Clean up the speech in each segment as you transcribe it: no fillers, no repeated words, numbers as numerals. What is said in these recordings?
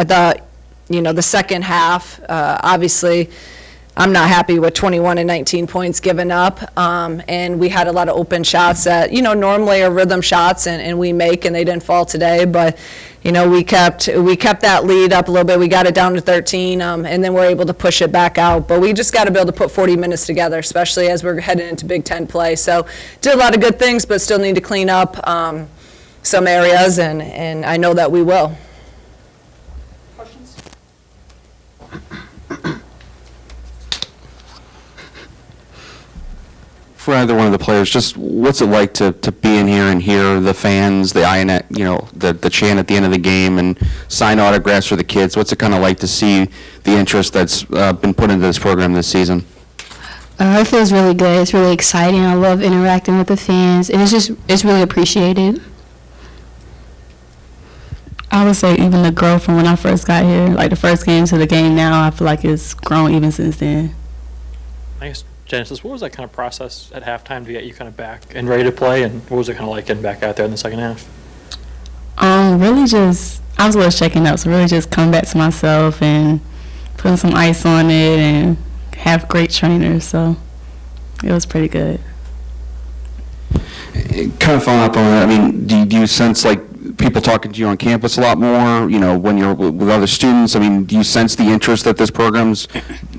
I thought, the second half, obviously, I'm not happy with 21 and 19 points given up, and we had a lot of open shots that, normally are rhythm shots, and we make, and they didn't fall today, but, we kept that lead up a little bit. We got it down to 13, and then we're able to push it back out, but we just got to be able to put 40 minutes together, especially as we're heading into Big Ten play. So did a lot of good things, but still need to clean up some areas, and I know that we will. For either one of the players, just what's it like to be in here and hear the fans, the INET, the chant at the end of the game, and sign autographs for the kids? What's it kind of like to see the interest that's been put into this program this season? It feels really good. It's really exciting. I love interacting with the fans, and it's really appreciated. I would say even the growth from when I first got here, like the first game to the game now, I feel like it's grown even since then. I guess, Genesis, what was that kind of process at halftime to get you kind of back and ready to play, and what was it kind of like getting back out there in the second half? Really just, I was a little shaken up, so really just coming back to myself and putting some ice on it and have great trainers, so it was pretty good. Kind of following up on that, I mean, do you sense like people talking to you on campus a lot more, when you're with other students? I mean, do you sense the interest that this program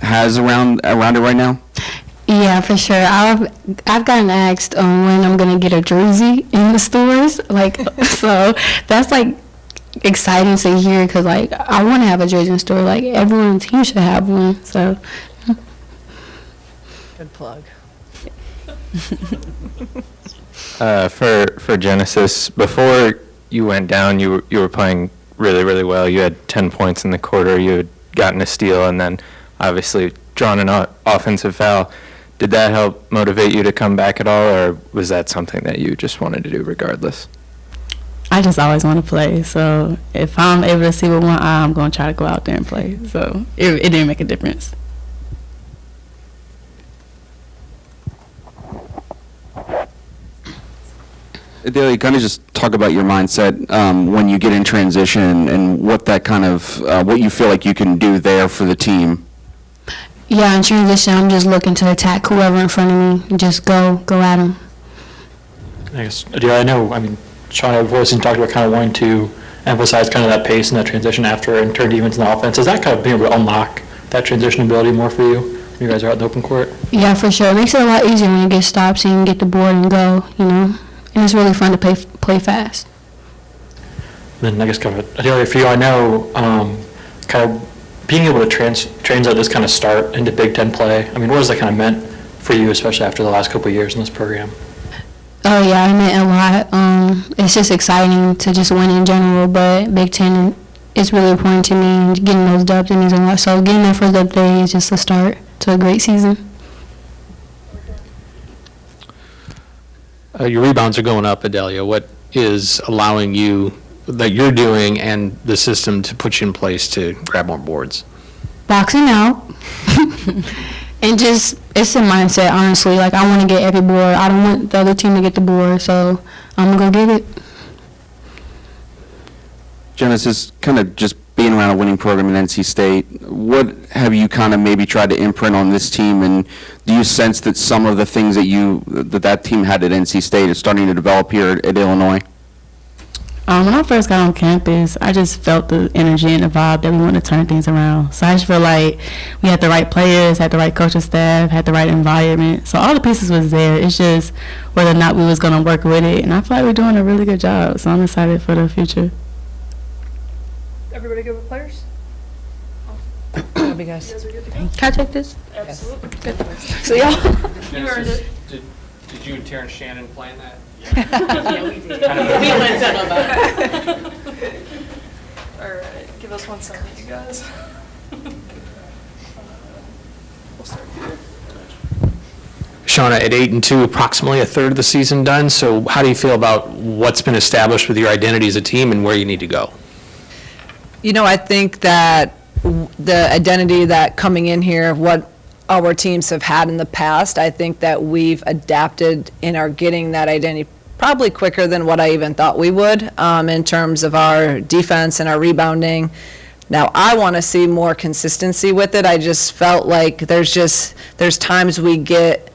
has around it right now? Yeah, for sure. I've gotten asked when I'm gonna get a jersey in the stores, so that's exciting to hear, because I want to have a jersey in the store. Everyone on the team should have one. So. Good plug. For Genesis, before you went down, you were playing really, really well. You had 10 points in the quarter. You had gotten a steal, and then obviously drawn an offensive foul. Did that help motivate you to come back at all, or was that something that you just wanted to do regardless? I just always want to play, so if I'm able to see with one eye, I'm going to try to go out there and play. So it didn't make a difference. Adalia, kind of just talk about your mindset when you get in transition and what that kind of, what you feel like you can do there for the team. Yeah, in transition, I'm just looking to attack whoever in front of me and just go at them. I guess, Shauna voicing talked about kind of wanting to emphasize kind of that pace and that transition after and turn defense and offense. Has that kind of been able to unlock that transition ability more for you when you guys are out in the open court? Yeah, for sure. It makes it a lot easier when you get stops and you can get the board and go, And it's really fun to play fast. Then I guess kind of, Adalia, for you, I know kind of being able to translate this kind of start into Big Ten play, what has that kind of meant for you, especially after the last couple of years in this program? Oh, yeah, it meant a lot. It's just exciting to just win in general, but Big Ten is really important to me, and getting those dubs means a lot. So getting that first dub today is just a start to a great season. Your rebounds are going up, Adalia. What is allowing you, that you're doing, and the system to put you in place to grab more boards? Boxing out. And just, it's a mindset, honestly. I want to get every board. I don't want the other team to get the board, so I'm going to go get it. Genesis, kind of just being around a winning program in NC State, what have you kind of maybe tried to imprint on this team, and do you sense that some of the things that team had at NC State is starting to develop here at Illinois? When I first got on campus, I just felt the energy and the vibe that we wanted to turn things around. So I just feel like we had the right players, had the right coaching staff, had the right environment. So all the pieces was there. It's just whether or not we was going to work with it. And I feel like we're doing a really good job. So I'm excited for the future. Everybody good with players? Love you guys. You guys are good to go? Can I take this? Absolutely. Good. So y'all. You earned it. Did you and Terrence Shannon plan that? Yeah, we did. We went settle about it. All right, give us 1 second, you guys. We'll start here. Shauna, at 8-2, approximately a third of the season done. So how do you feel about what's been established with your identity as a team and where you need to go? I think that the identity that coming in here, what our teams have had in the past, I think that we've adapted and are getting that identity probably quicker than what I even thought we would in terms of our defense and our rebounding. Now, I want to see more consistency with it. I just felt like there's times we get,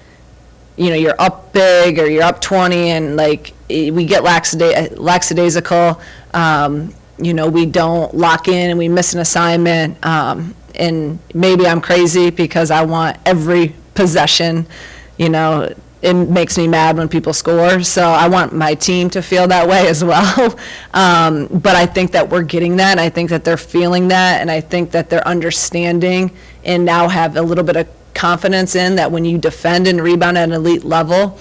you're up big or you're up 20 and like we get lackadaisical. We don't lock in and we miss an assignment. And maybe I'm crazy because I want every possession, it makes me mad when people score, so I want my team to feel that way as well. But I think that we're getting that, and I think that they're feeling that, and I think that they're understanding and now have a little bit of confidence in that when you defend and rebound at an elite level,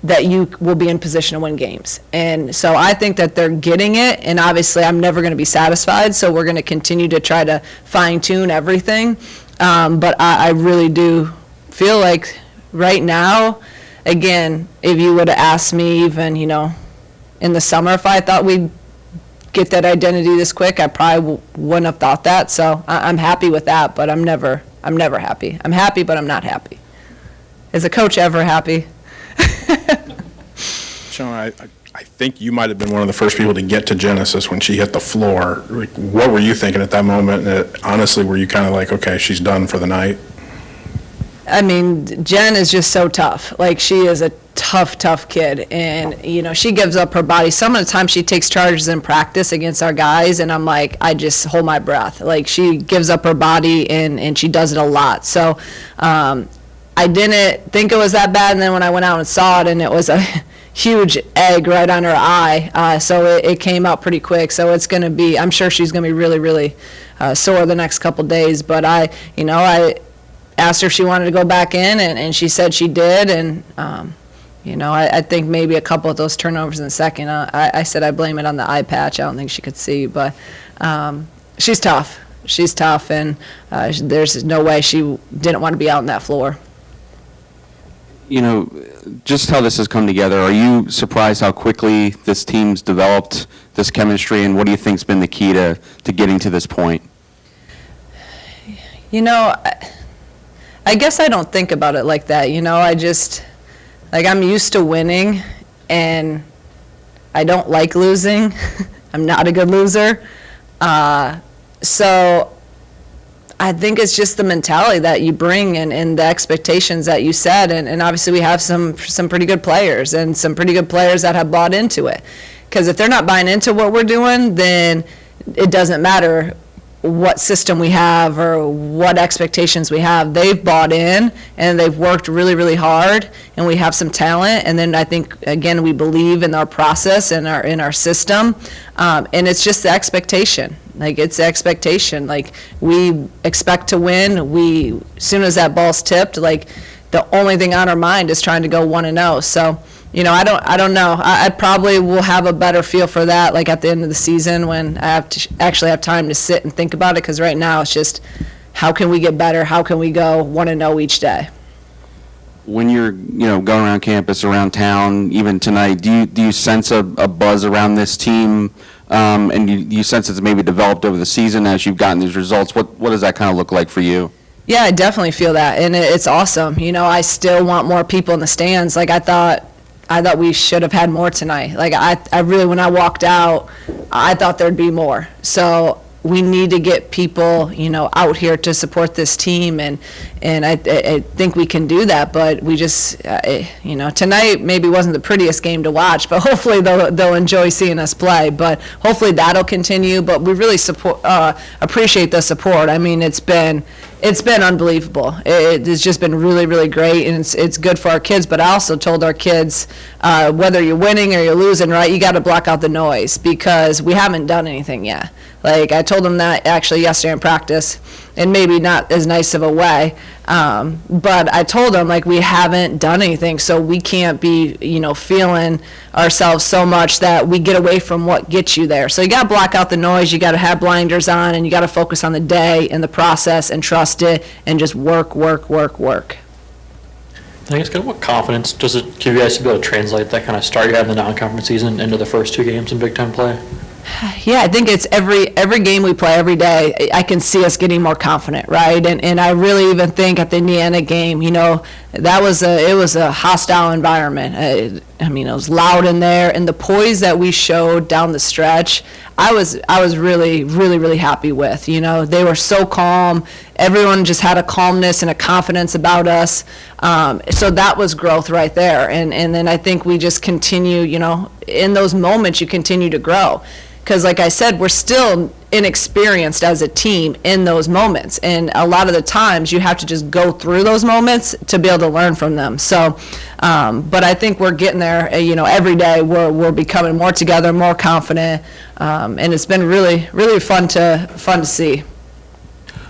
that you will be in position to win games. And so I think that they're getting it, and obviously I'm never going to be satisfied, so we're going to continue to try to fine-tune everything. But I really do feel like right now, again, if you would have asked me even, in the summer if I thought we'd get that identity this quick, I probably wouldn't have thought that. So I'm happy with that, but I'm never happy. I'm happy, but I'm not happy. Is a coach ever happy? Sean, I think you might have been one of the first people to get to Genesis when she hit the floor. Like, what were you thinking at that moment? And honestly, were you kind of like, okay, she's done for the night? I mean, Jen is just so tough. Like, she is a tough kid. And, she gives up her body. Some of the time she takes charges in practice against our guys, and I'm like, I just hold my breath. Like, she gives up her body, and she does it a lot. So I didn't think it was that bad, and then when I went out and saw it, and it was a huge egg right on her eye, so it came out pretty quick. So it's going to be, I'm sure she's going to be really, really sore the next couple days. But I asked her if she wanted to go back in, and she said she did. And, I think maybe a couple of those turnovers in the second, I said I blame it on the eye patch. I don't think she could see. But she's tough. She's tough, and there's no way she didn't want to be out on that floor. Just how this has come together, are you surprised how quickly this team's developed this chemistry, and what do you think's been the key to getting to this point? I guess I don't think about it like that. I just, I'm used to winning, and I don't like losing. I'm not a good loser. So I think it's just the mentality that you bring and the expectations that you set. And obviously we have some pretty good players and some pretty good players that have bought into it. Because if they're not buying into what we're doing, then it doesn't matter what system we have or what expectations we have. They've bought in and they've worked really, really hard, and we have some talent. And then I think, again, we believe in our process and in our system. And it's just the expectation. It's the expectation. We expect to win. As soon as that ball's tipped, the only thing on our mind is trying to go 1-0. So, I don't know. I probably will have a better feel for that, at the end of the season when I have to actually have time to sit and think about it. Because right now it's just, how can we get better? How can we go 1-0 each day? When you're, going around campus, around town, even tonight, do you sense a buzz around this team? And you sense it's maybe developed over the season as you've gotten these results? What does that kind of look like for you? Yeah, I definitely feel that, and it's awesome. I still want more people in the stands. I thought we should have had more tonight. I really, when I walked out, I thought there'd be more. So we need to get people, out here to support this team, and I think we can do that. But we just, tonight maybe wasn't the prettiest game to watch, but hopefully they'll enjoy seeing us play. But hopefully that'll continue. But we really appreciate the support. I mean, it's been unbelievable. It's just been really, really great, and it's good for our kids. But I also told our kids, whether you're winning or you're losing, right, you got to block out the noise, because we haven't done anything yet. I told them that actually yesterday in practice, and maybe not as nice of a way, but I told them, we haven't done anything, so we can't be, feeling ourselves so much that we get away from what gets you there. So you got to block out the noise, you got to have blinders on, and you got to focus on the day and the process and trust it and just work. I guess, what confidence does it give you guys to be able to translate that kind of start you had in the non-conference season into the first 2 games in Big Ten play? Yeah, I think it's every game we play every day, I can see us getting more confident, right? And I really even think at the Indiana game, it was a hostile environment. I mean, it was loud in there, and the poise that we showed down the stretch, I was really, really, really happy with. You know, they were so calm. Everyone just had a calmness and a confidence about us. So that was growth right there. And then I think we just continue, you know, in those moments you continue to grow. Because like I said, we're still inexperienced as a team in those moments. And a lot of the times you have to just go through those moments to be able to learn from them. So, but I think we're getting there, you know, every day we're becoming more together, more confident. And it's been really, really fun to see.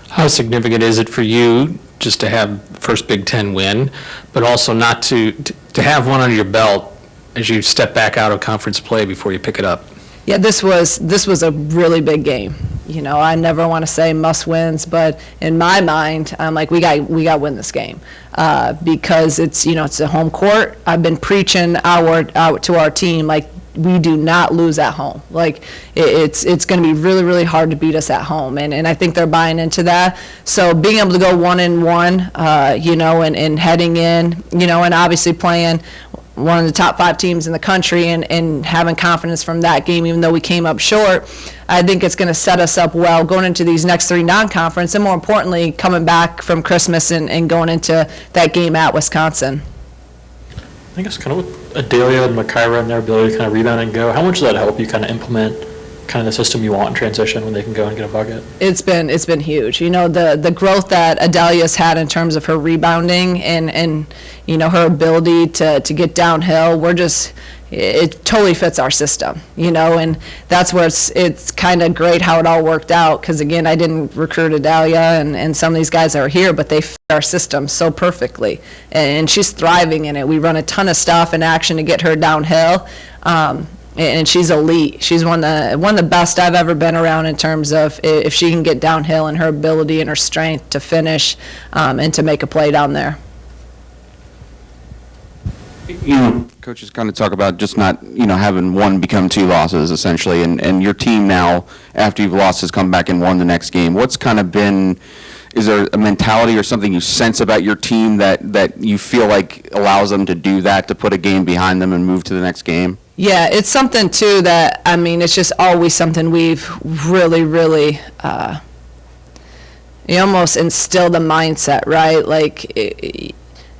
How significant is it for you just to have first Big Ten win, but also not to have one under your belt as you step back out of conference play before you pick it up? Yeah, this was a really big game. You know, I never want to say must wins, but in my mind, I'm like, we got to win this game because it's, you know, it's a home court. I've been preaching to our team, like, we do not lose at home. Like, it's going to be really, really hard to beat us at home, and I think they're buying into that. So being able to go 1-1, you know, and heading in, you know, and obviously playing one of the top 5 teams in the country and having confidence from that game, even though we came up short, I think it's going to set us up well going into these next 3 non-conference, and more importantly, coming back from Christmas and going into that game at Wisconsin. I guess kind of with Adalia and Makaira and their ability to kind of rebound and go, how much does that help you kind of implement kind of the system you want in transition when they can go and get a bucket? It's been huge. You know, the growth that Adalia's had in terms of her rebounding and you know, her ability to get downhill, it totally fits our system, you know, and that's where it's kind of great how it all worked out, because again, I didn't recruit Adalia and some of these guys that are here, but they fit our system so perfectly, and she's thriving in it. We run a ton of stuff and action to get her downhill, and she's elite. She's one of the best I've ever been around in terms of if she can get downhill and her ability and her strength to finish and to make a play down there. You know, coaches kind of talk about just not, you know, having one become 2 losses essentially, and your team now, after you've lost, has come back and won the next game. What's kind of been, is there a mentality or something you sense about your team that you feel like allows them to do that, to put a game behind them and move to the next game? Yeah, it's something too that, I mean, it's just always something we've really, really, you almost instill the mindset, right? Like,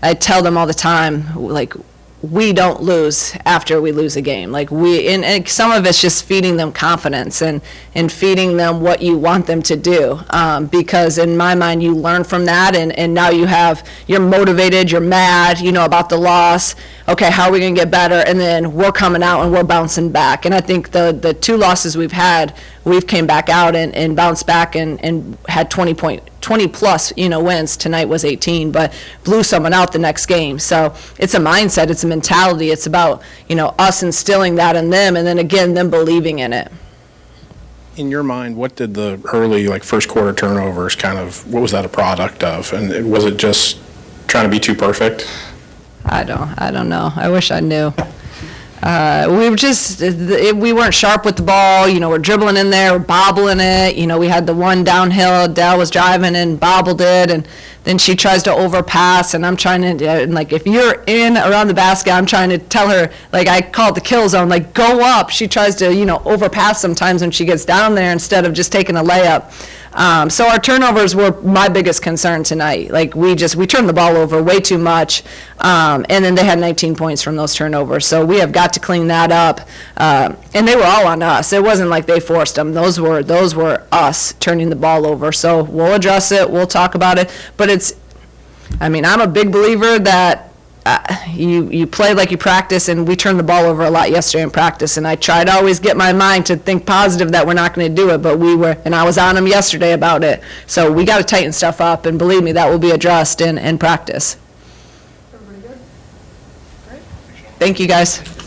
I tell them all the time, like, we don't lose after we lose a game. Like, and some of it's just feeding them confidence and feeding them what you want them to do. Because in my mind, you learn from that, and now you're motivated, you're mad, you know, about the loss. Okay, how are we going to get better? And then we're coming out and we're bouncing back. And I think the 2 losses we've had, we've came back out and bounced back and had 20 plus, you know, wins. Tonight was 18, but blew someone out the next game. So it's a mindset, it's a mentality. It's about, you know, us instilling that in them, and then again, them believing in it. In your mind, what did the early, like, first quarter turnovers what was that a product of? And was it just trying to be too perfect? I don't know. I wish I knew. We weren't sharp with the ball. You know, we're dribbling in there, we're bobbling it. You know, we had the one downhill, Dell was driving and bobbled it, and then she tries to overpass, and I'm trying to, and like, if you're in around the basket, I'm trying to tell her, like, I call it the kill zone, like, go up. She tries to, you know, overpass sometimes when she gets down there instead of just taking a layup. So our turnovers were my biggest concern tonight. Like, we turned the ball over way too much, and then they had 19 points from those turnovers. So we have got to clean that up. And they were all on us. It wasn't like they forced them. Those were us turning the ball over. So we'll address it. We'll talk about it. But I'm a big believer that you play like you practice, and we turned the ball over a lot yesterday in practice, and I try to always get my mind to think positive that we're not going to do it, but and I was on them yesterday about it. So we got to tighten stuff up, and believe me, that will be addressed in practice. Everybody good? Great. Thank you, guys.